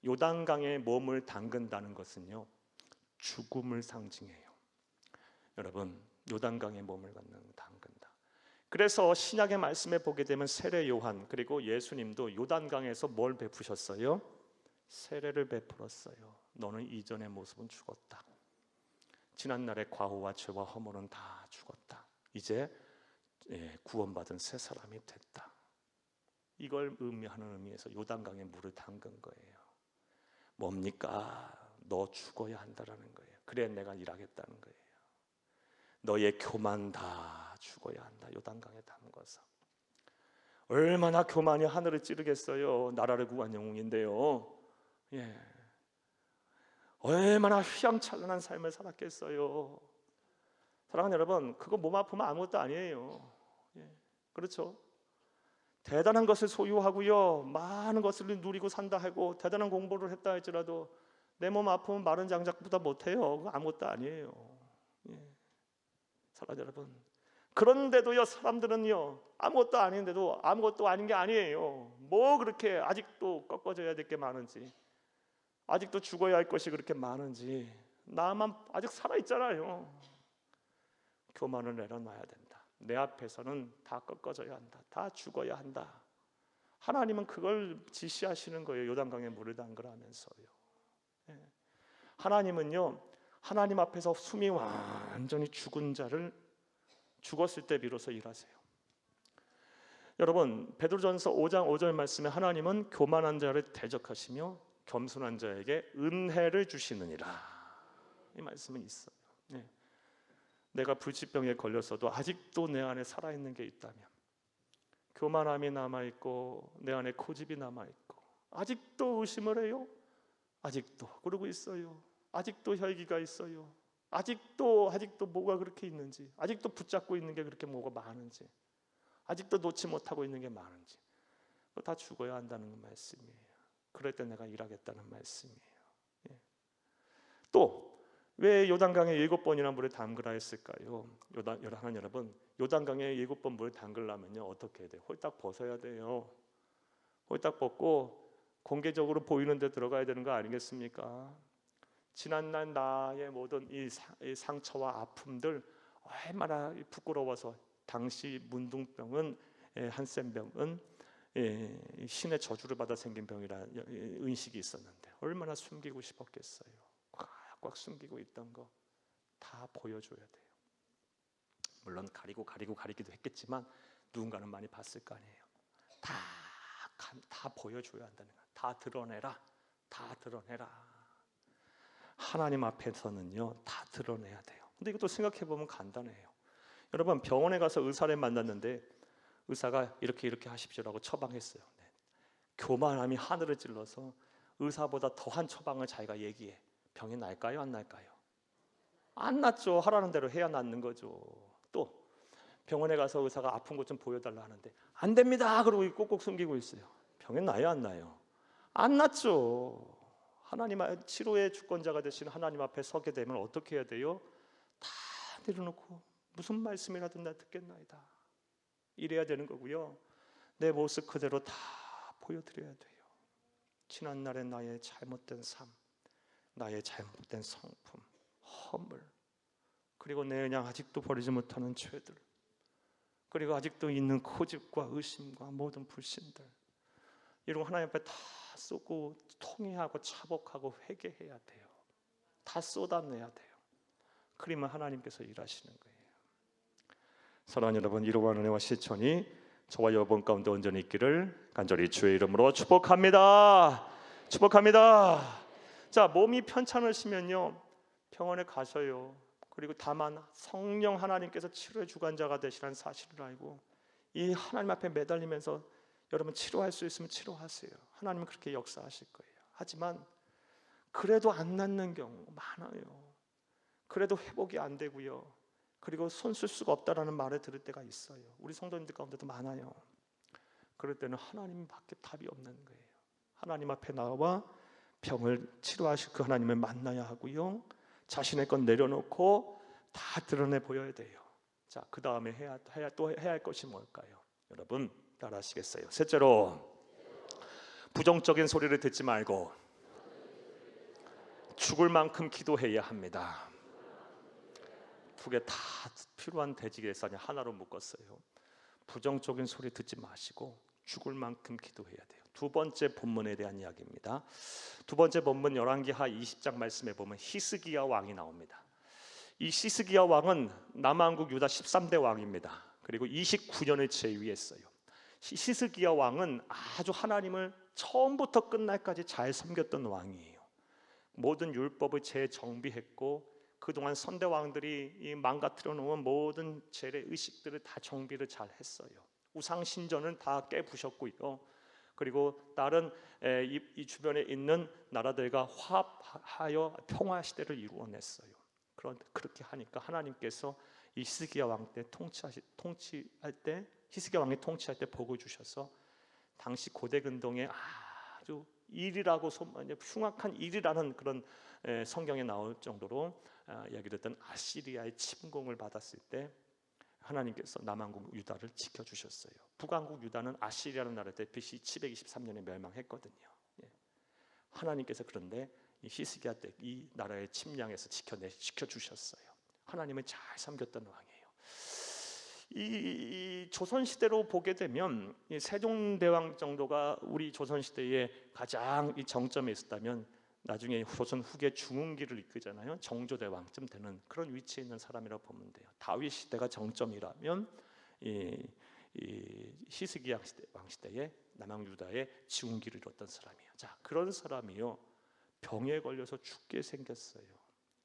요단강에 몸을 담근다는 것은요, 죽음을 상징해요. 여러분, 요단강에 몸을 담근다. 그래서 신약의 말씀에 보게 되면 세례 요한 그리고 예수님도 요단강에서 뭘 베푸셨어요? 세례를 베풀었어요. 너는 이전의 모습은 죽었다. 지난날의 과오와 죄와 허물은 다 죽었다. 이제 구원받은 새 사람이 됐다. 이걸 의미하는 의미에서 요단강에 물을 담근 거예요. 뭡니까? 너 죽어야 한다라는 거예요. 그래 내가 일하겠다는 거예요. 너의 교만 다 죽어야 한다. 요단강에 담궈서. 얼마나 교만이 하늘을 찌르겠어요. 나라를 구한 영웅인데요. 예. 얼마나 휘황찬란한 삶을 살았겠어요. 사랑하는 여러분, 그거 몸 아프면 아무것도 아니에요. 예. 그렇죠? 대단한 것을 소유하고요, 많은 것을 누리고 산다 하고 대단한 공부를 했다 할지라도 내 몸 아프면 마른 장작보다 못해요. 그거 아무것도 아니에요. 예. 사랑하는 여러분, 그런데도요 사람들은요 아무것도 아닌데도 아무것도 아닌 게 아니에요. 뭐 그렇게 아직도 꺾어져야 될 게 많은지, 아직도 죽어야 할 것이 그렇게 많은지, 나만 아직 살아있잖아요. 교만을 내려놔야 된다. 내 앞에서는 다 꺾어져야 한다. 다 죽어야 한다. 하나님은 그걸 지시하시는 거예요. 요단강에 물을 담그라면서요. 예. 하나님은요, 하나님 앞에서 숨이 완전히 죽은 자를 죽었을 때 비로소 일하세요. 여러분, 베드로전서 5장 5절 말씀에 하나님은 교만한 자를 대적하시며 겸손한 자에게 은혜를 주시느니라, 이 말씀은 있어요. 네. 내가 불치병에 걸렸어도 아직도 내 안에 살아있는 게 있다면, 교만함이 남아있고 내 안에 고집이 남아있고 아직도 의심을 해요. 아직도 그러고 있어요. 아직도 혈기가 있어요. 아직도 뭐가 그렇게 있는지, 아직도 붙잡고 있는 게 그렇게 뭐가 많은지, 아직도 놓지 못하고 있는 게 많은지, 그거 다 죽어야 한다는 말씀이에요. 그럴 때 내가 일하겠다는 말씀이에요. 예. 또 왜 요단강에 7번이나 물을 담그라 했을까요? 하나님 여러분, 요단강에 7번 물을 담그려면요 어떻게 해야 돼요? 홀딱 벗어야 돼요. 홀딱 벗고 공개적으로 보이는 데 들어가야 되는 거 아니겠습니까? 지난날 나의 모든 이 상처와 아픔들 얼마나 부끄러워서, 당시 문둥병은, 한센병은 신의 저주를 받아 생긴 병이라 의식이 있었는데 얼마나 숨기고 싶었겠어요. 꽉 숨기고 있던 거 다 보여줘야 돼요. 물론 가리기도 했겠지만 누군가는 많이 봤을 거 아니에요. 다 보여줘야 한다는 거야. 다 드러내라. 하나님 앞에서는요 다 드러내야 돼요. 근데 이것도 생각해 보면 간단해요. 여러분, 병원에 가서 의사를 만났는데 의사가 이렇게 하십시오라고 처방했어요. 네. 교만함이 하늘을 찔러서 의사보다 더한 처방을 자기가 얘기해. 병이 날까요? 안 날까요? 안 낫죠. 하라는 대로 해야 낫는 거죠. 또 병원에 가서 의사가 아픈 것 좀 보여달라 하는데 안 됩니다 그러고 꼭꼭 숨기고 있어요. 병이 나요? 안 나요? 안 낫죠. 하나님 치료의 주권자가 되신 하나님 앞에 서게 되면 어떻게 해야 돼요? 다 내려놓고 무슨 말씀이라도 나 듣겠나이다, 이래야 되는 거고요. 내 모습 그대로 다 보여드려야 돼요. 지난날의 나의 잘못된 삶, 나의 잘못된 성품, 허물, 그리고 내 그냥 아직도 버리지 못하는 죄들, 그리고 아직도 있는 고집과 의심과 모든 불신들, 이런 거 하나님 앞에 다 쏟고 통회하고 차복하고 회개해야 돼요. 다 쏟아내야 돼요. 그러면 하나님께서 일하시는 거예요. 사랑하는 여러분, 이러한 은혜와 실천이 저와 여러분 가운데 온전히 있기를 간절히 주의 이름으로 축복합니다. 자, 몸이 편찮으시면요 병원에 가셔요. 그리고 다만 성령 하나님께서 치료의 주관자가 되시라는 사실을 알고 이 하나님 앞에 매달리면서 여러분 치료할 수 있으면 치료하세요. 하나님은 그렇게 역사하실 거예요. 하지만 그래도 안 낫는 경우 많아요. 그래도 회복이 안 되고요. 그리고 손 쓸 수가 없다라는 말을 들을 때가 있어요. 우리 성도님들 가운데도 많아요. 그럴 때는 하나님밖에 답이 없는 거예요. 하나님 앞에 나와 병을 치료하실 그 하나님을 만나야 하고요. 자신의 건 내려놓고 다 드러내 보여야 돼요. 자, 그 다음에 해야 할 것이 뭘까요? 여러분 따라하시겠어요? 셋째로, 부정적인 소리를 듣지 말고 죽을 만큼 기도해야 합니다. 두 개 다 필요한 대지에서 하나로 묶었어요. 부정적인 소리 듣지 마시고 죽을 만큼 기도해야 돼요. 두 번째 본문에 대한 이야기입니다. 두 번째 본문 열왕기하 20장 말씀에 보면 히스기야 왕이 나옵니다. 이 히스기야 왕은 남한국 유다 13대 왕입니다. 그리고 29년을 재위했어요. 히스기야 왕은 아주 하나님을 처음부터 끝날까지 잘 섬겼던 왕이에요. 모든 율법을 재정비했고 그동안 선대 왕들이 망가뜨려 놓은 모든 재래 의식들을 다 정비를 잘 했어요. 우상 신전은 다 깨부셨고요. 그리고 다른 이 주변에 있는 나라들과 화합하여 평화 시대를 이루어냈어요. 그렇게 하니까 하나님께서 이 히스기야 왕 때 통치할 때 히스기야 왕이 통치할 때 복을 주셔서 당시 고대 근동에 아주 일이라고 흉악한 일이라는 그런 성경에 나올 정도로 이야기됐던 아시리아의 침공을 받았을 때 하나님께서 남한국 유다를 지켜주셨어요. 북한국 유다는 아시리아라는 나라 때 BC 723년에 멸망했거든요. 하나님께서 그런데 이 히스기야 때 이 나라의 침략에서 지켜주셨어요. 하나님을 잘 섬겼던 왕이에요. 이 조선 시대로 보게 되면 이 세종대왕 정도가 우리 조선 시대에 가장 이 정점에 있었다면 나중에 조선 후계 중흥기를 이끌잖아요. 정조대왕쯤 되는 그런 위치에 있는 사람이라고 보면 돼요. 다윗 시대가 정점이라면 이 히스기야 왕 시대에 남한 유다의 중흥기를 이뤘던 사람이에요. 자, 그런 사람이요 병에 걸려서 죽게 생겼어요.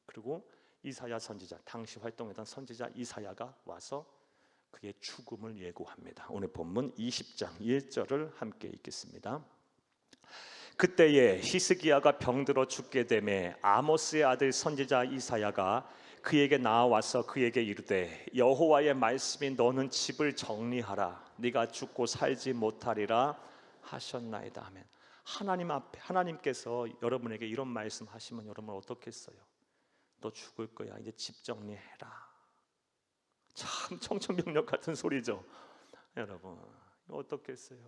그리고 이사야 선지자, 당시 활동했던 선지자 이사야가 와서 그의 죽음을 예고합니다. 오늘 본문 20장 1절을 함께 읽겠습니다. 그때에 히스기야가 병들어 죽게 되매 아모스의 아들 선지자 이사야가 그에게 나와서 그에게 이르되 여호와의 말씀이 너는 집을 정리하라 네가 죽고 살지 못하리라 하셨나이다 하면 하나님 앞에 하나님께서 여러분에게 이런 말씀하시면 여러분 어떻겠어요? 너 죽을 거야 이제 집 정리해라. 참 청천벽력 같은 소리죠. 여러분 어떻겠어요?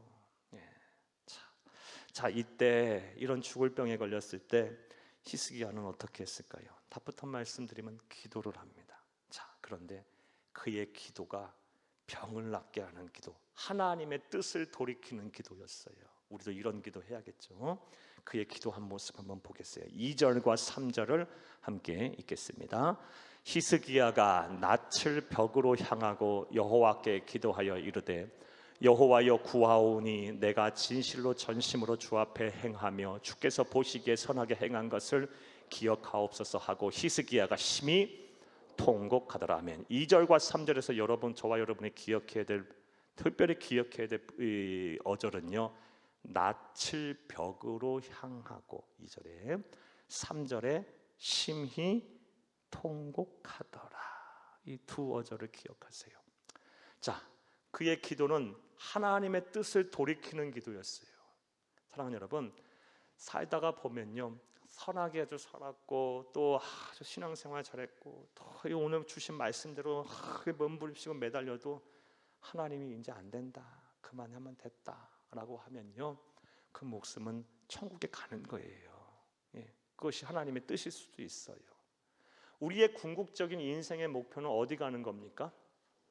자, 이때 이런 죽을 병에 걸렸을 때 히스기야는 어떻게 했을까요? 답부터 말씀드리면 기도를 합니다. 자, 그런데 그의 기도가 병을 낫게 하는 기도, 하나님의 뜻을 돌이키는 기도였어요. 우리도 이런 기도 해야겠죠. 그의 기도한 모습 한번 보겠어요. 2절과 3절을 함께 읽겠습니다. 히스기야가 낯을 벽으로 향하고 여호와께 기도하여 이르되 여호와여 구하오니 내가 진실로 전심으로 주 앞에 행하며 주께서 보시기에 선하게 행한 것을 기억하옵소서 하고 히스기야가 심히 통곡하더라. 아멘. 2절과 3절에서 여러분 저와 여러분이 기억해야 될 특별히 기억해야 될 어절은요 낯을 벽으로 향하고 2절에 3절에 심히 통곡하더라. 이 두 어절을 기억하세요. 자, 그의 기도는 하나님의 뜻을 돌이키는 기도였어요. 사랑하는 여러분, 살다가 보면요 선하게 아주 살았고 또 아주 신앙생활 잘했고 또 오늘 주신 말씀대로 몸부림치고 매달려도 하나님이 이제 안 된다 그만하면 됐다 라고 하면요 그 목숨은 천국에 가는 거예요. 그것이 하나님의 뜻일 수도 있어요. 우리의 궁극적인 인생의 목표는 어디 가는 겁니까?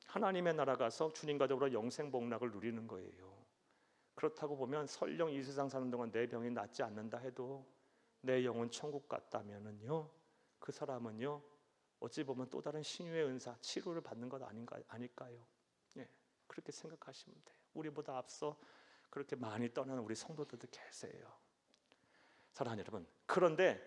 하나님의 나라 가서 주님과 더불어 영생 복락을 누리는 거예요. 그렇다고 보면 설령 이 세상 사는 동안 내 병이 낫지 않는다 해도 내 영혼 천국 갔다면은요 그 사람은요 어찌 보면 또 다른 신유의 은사 치료를 받는 것 아닐까요? 그렇게 생각하시면 돼요. 우리보다 앞서 그렇게 많이 떠나는 우리 성도들도 계세요. 사랑하는 여러분, 그런데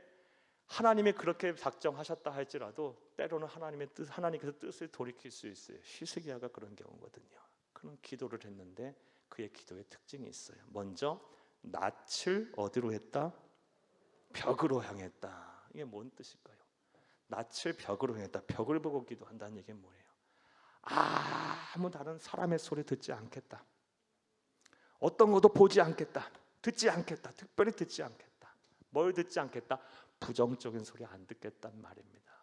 하나님이 그렇게 작정하셨다 할지라도 때로는 하나님께서 뜻을 돌이킬 수 있어요. 히스기야가 그런 경우거든요. 그런 기도를 했는데 그의 기도의 특징이 있어요. 먼저 낯을 어디로 했다? 벽으로 향했다. 이게 뭔 뜻일까요? 낯을 벽으로 향했다. 벽을 보고 기도한다는 얘기는 뭐예요? 아무 다른 사람의 소리 듣지 않겠다. 어떤 것도 보지 않겠다. 듣지 않겠다. 특별히 듣지 않겠다. 뭘 듣지 않겠다? 부정적인 소리 안 듣겠단 말입니다.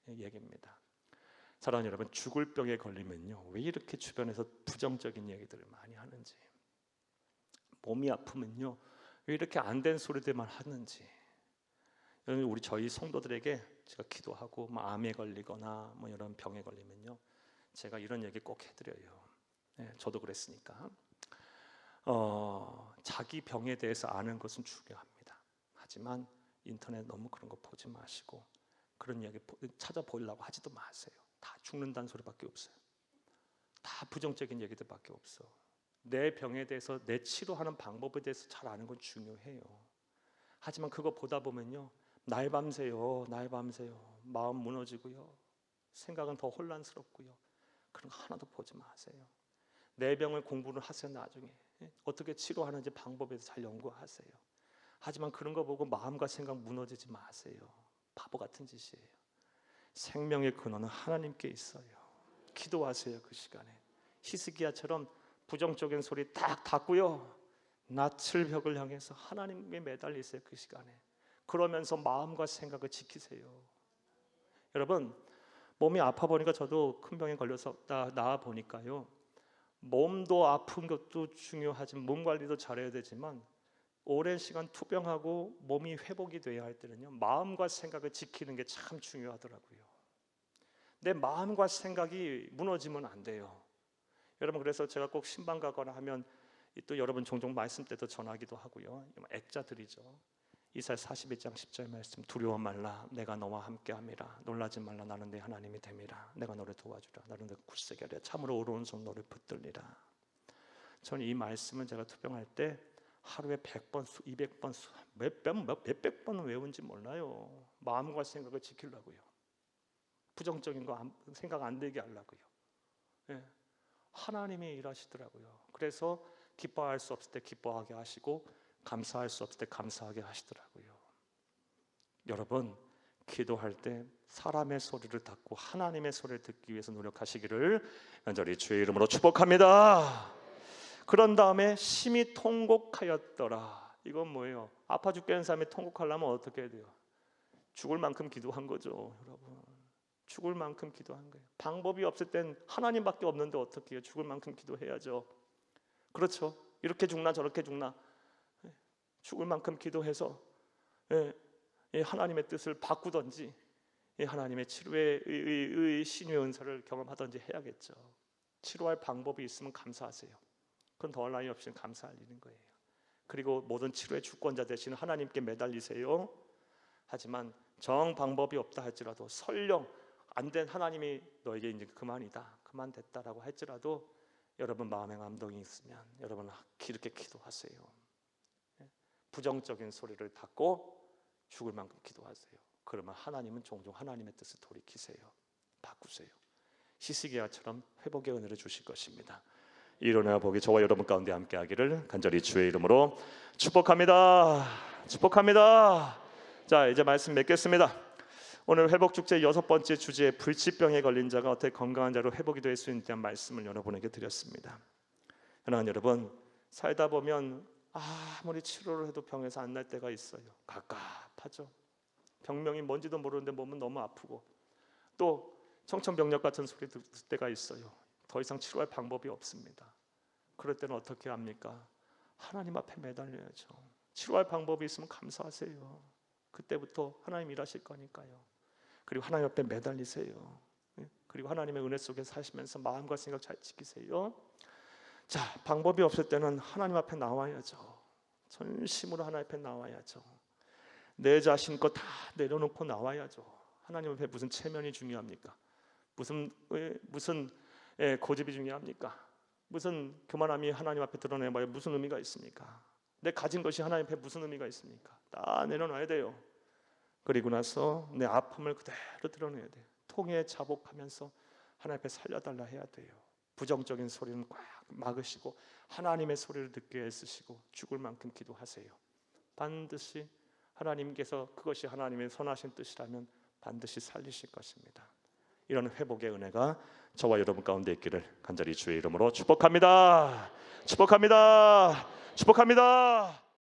얘기입니다. 사랑하는 여러분, 죽을 병에 걸리면요 왜 이렇게 주변에서 부정적인 얘기들을 많이 하는지, 몸이 아프면요 왜 이렇게 안 된 소리들만 하는지 저희 성도들에게 제가 기도하고 암에 걸리거나 이런 병에 걸리면요, 제가 이런 얘기 꼭 해드려요. 저도 그랬으니까. 자기 병에 대해서 아는 것은 중요합니다. 하지만 인터넷 너무 그런 거 보지 마시고 그런 이야기 찾아보려고 하지도 마세요. 다 죽는다는 소리밖에 없어요. 다 부정적인 얘기들밖에 없어. 내 병에 대해서, 내 치료하는 방법에 대해서 잘 아는 건 중요해요. 하지만 그거 보다 보면요, 날 밤새요 마음 무너지고요, 생각은 더 혼란스럽고요. 그런 거 하나도 보지 마세요. 내 병을 공부를 하세요. 나중에 어떻게 치료하는지 방법에 대해서 잘 연구하세요. 하지만 그런 거 보고 마음과 생각 무너지지 마세요. 바보 같은 짓이에요. 생명의 근원은 하나님께 있어요. 기도하세요. 그 시간에 히스기야처럼 부정적인 소리 딱 닫고요, 낯을 벽을 향해서 하나님께 매달리세요. 그 시간에 그러면서 마음과 생각을 지키세요. 여러분, 몸이 아파 보니까 저도 큰 병에 걸려서 나아 보니까요, 몸도 아픈 것도 중요하지만 몸 관리도 잘해야 되지만 오랜 시간 투병하고 몸이 회복이 돼야 할 때는요, 마음과 생각을 지키는 게 참 중요하더라고요. 내 마음과 생각이 무너지면 안 돼요. 여러분, 그래서 제가 꼭 신방 가거나 하면 또 여러분 종종 말씀 때도 전하기도 하고요, 액자드리죠. 이사야 41장 10절 말씀, 두려워 말라 내가 너와 함께함이라. 놀라지 말라 나는 네 하나님이 됨이라. 내가 너를 도와주라. 나는 너 굳세게 하리라. 참으로 오른손 너를 붙들리라. 저는 이 말씀을 제가 투병할 때 하루에 100번, 200번, 몇백 번은 외운지 몰라요. 마음과 생각을 지키려고요. 부정적인 거 생각 안 되게 하려고요. 하나님이 일하시더라고요. 그래서 기뻐할 수 없을 때 기뻐하게 하시고 감사할 수 없을 때 감사하게 하시더라고요. 여러분, 기도할 때 사람의 소리를 닫고 하나님의 소리를 듣기 위해서 노력하시기를 간절히 주의 이름으로 축복합니다. 그런 다음에 심히 통곡하였더라. 이건 뭐예요? 아파 죽겠는 사람이 통곡하려면 어떻게 해야 돼요? 죽을 만큼 기도한 거죠. 여러분, 죽을 만큼 기도한 거예요. 방법이 없을 땐 하나님밖에 없는데 어떻게 해요? 죽을 만큼 기도해야죠. 그렇죠? 이렇게 죽나 저렇게 죽나 죽을 만큼 기도해서 하나님의 뜻을 바꾸든지 하나님의 치료의 신유의 은사를 경험하든지 해야겠죠. 치료할 방법이 있으면 감사하세요. 그건 더할 나위 없이 감사할 일인 거예요. 그리고 모든 치료의 주권자 되시는 하나님께 매달리세요. 하지만 정 방법이 없다 할지라도, 설령 안 된 하나님이 너에게 이제 그만이다, 그만 됐다라고 할지라도 여러분 마음에 감동이 있으면 여러분 이렇게 기도하세요. 부정적인 소리를 닫고 죽을 만큼 기도하세요. 그러면 하나님은 종종 하나님의 뜻을 돌이키세요. 바꾸세요. 히스기야처럼 회복의 은혜를 주실 것입니다. 이 은혜와 복이 저와 여러분 가운데 함께하기를 간절히 주의 이름으로 축복합니다. 축복합니다. 자, 이제 말씀 맺겠습니다. 오늘 회복축제 6번째 주제, 불치병에 걸린 자가 어떻게 건강한 자로 회복이 될 수 있는 말씀을 여러분에게 드렸습니다. 사랑하는 여러분, 살다 보면 아무리 치료를 해도 병에서 안 날 때가 있어요. 갑갑하죠. 병명이 뭔지도 모르는데 몸은 너무 아프고, 또 청천벽력 같은 소리 들을 때가 있어요. 더 이상 치료할 방법이 없습니다. 그럴 때는 어떻게 합니까? 하나님 앞에 매달려야죠. 치료할 방법이 있으면 감사하세요. 그때부터 하나님 일하실 거니까요. 그리고 하나님 앞에 매달리세요. 그리고 하나님의 은혜 속에 사시면서 마음과 생각 잘 지키세요. 자, 방법이 없을 때는 하나님 앞에 나와야죠. 전심으로 하나님 앞에 나와야죠. 내 자신 거 다 내려놓고 나와야죠. 하나님 앞에 무슨 체면이 중요합니까? 무슨 고집이 중요합니까? 무슨 교만함이 하나님 앞에 드러내봐야 무슨 의미가 있습니까? 내 가진 것이 하나님 앞에 무슨 의미가 있습니까? 다 내려놔야 돼요. 그리고 나서 내 아픔을 그대로 드러내야 돼요. 통에 자복하면서 하나님 앞에 살려달라 해야 돼요. 부정적인 소리는 꽉 막으시고 하나님의 소리를 듣게 애쓰시고 죽을 만큼 기도하세요. 반드시 하나님께서, 그것이 하나님의 선하신 뜻이라면 반드시 살리실 것입니다. 이런 회복의 은혜가 저와 여러분 가운데 있기를 간절히 주의 이름으로 축복합니다. 축복합니다. 축복합니다.